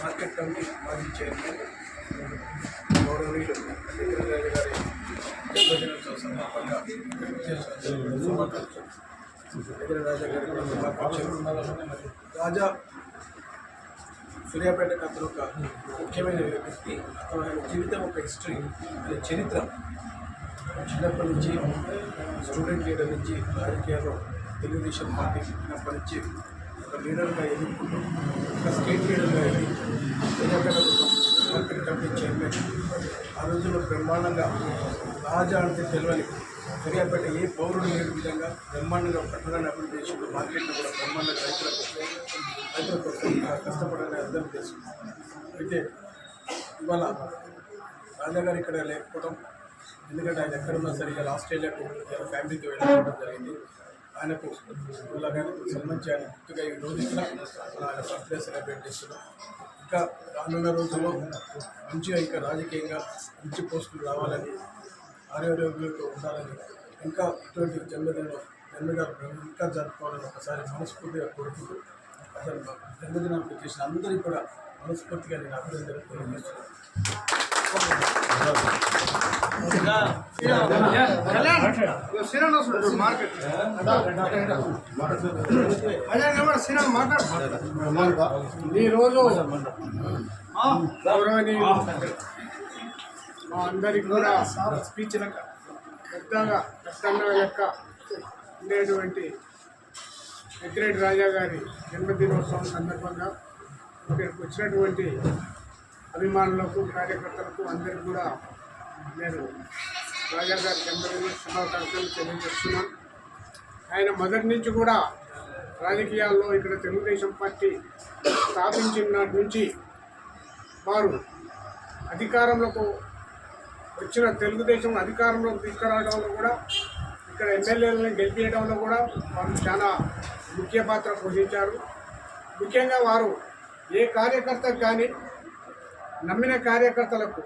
Market committee మాజీ chairman గౌరవనీయులు వెంకటరాజు గారి జన్మదినోత్సవ సందర్భంగా వెంకటరాజు గారి రాజా సూర్యాపేట అతను ఒక ముఖ్యమైన వ్యక్తి. అతను ఆయన జీవితం ఒక హిస్టరీ, ఆయన చరిత్ర. చిన్నప్పటి నుంచి స్టూడెంట్ లీడర్ నుంచి రాజకీయాల్లో తెలుగుదేశం పార్టీ చిన్నప్పటి నుంచి ఒక లీడర్గా ఎదుర్కొంటూ ఒక స్టేట్ లీడర్గా ఎదిగి సూర్యాపేట మార్కెట్ కమిటీ చైర్మన్. ఆ రోజుల్లో బ్రహ్మాండంగా రాజా అంటే తెలియని సూర్యాపేట ఏ పౌరుడు లేని విధంగా బ్రహ్మాండంగా పట్టణాన్ని అభివృద్ధి చేసిండు. మార్కెట్లో కూడా బ్రహ్మాండంగా రైతులకు కష్టపడాలని అర్థం చేసుకుంటాం. అయితే ఇవాళ రాజాగారు ఇక్కడ లేకపోవడం, ఎందుకంటే ఆయన ఎక్కడున్నా సరిగా ఆస్ట్రేలియాకు ఫ్యామిలీతో వెళ్ళడం జరిగింది. ఆయనకు ఇలాగైనా సన్మానం చేయాలని గుర్తుగా ఈ రోజు ఇక్కడ ఆయన బర్త్డే సెలబ్రేట్ చేస్తున్నాం. ఇంకా రానున్న రోజుల్లో మంచిగా ఇంకా రాజకీయంగా మంచి పోస్టులు రావాలని, ఆరోగ్యంతో ఉండాలని, ఇంకా ఇటువంటి జన్మదినాలు ఇంకా జరుపుకోవాలని ఒకసారి మనస్ఫూర్తిగా కోరుకుంటూ అసలు జన్మదినానికి చేసిన అందరికీ కూడా మనస్ఫూర్తిగా నేను అభినందనలు తెలియజేస్తున్నాను. ఈరోజు గౌరవనీయులు మా అందరికి కూడా స్పీచ్ పెద్దగా లెక్క ఉండేటువంటి వెంకటరెడ్డి రాజా గారి జన్మదినోత్సవం సందర్భంగా ఇక్కడికి వచ్చినటువంటి అభిమానులకు, కార్యకర్తలకు అందరికీ కూడా నేను రాజా గారి జన్మదిన శుభాకాంక్షలు తెలియజేస్తున్నాను. ఆయన మొదటి నుంచి కూడా రాజకీయాల్లో ఇక్కడ తెలుగుదేశం పార్టీ స్థాపించిన నాటి నుంచి వారు అధికారంలోకి వచ్చిన తెలుగుదేశం అధికారంలోకి తీసుకురావడంలో కూడా, ఇక్కడ ఎమ్మెల్యేలను గెలిపించడంలో కూడా వారు చాలా ముఖ్య పాత్ర పోషించారు. ముఖ్యంగా వారు ఏ కార్యకర్తకు కానీ నమ్మిన కార్యకర్తలకు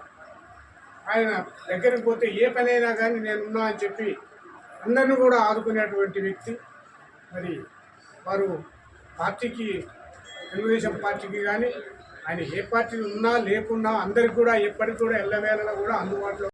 ఆయన దగ్గరికి పోతే ఏ పనైనా కానీ నేనున్నా అని చెప్పి అందరినీ కూడా ఆదుకునేటువంటి వ్యక్తి. మరి వారు పార్టీకి, తెలుగుదేశం పార్టీకి కానీ ఆయన ఏ పార్టీ ఉన్నా లేకున్నా అందరికి కూడా ఎప్పటికి కూడా ఎల్లవేళలా కూడా అందుబాటులో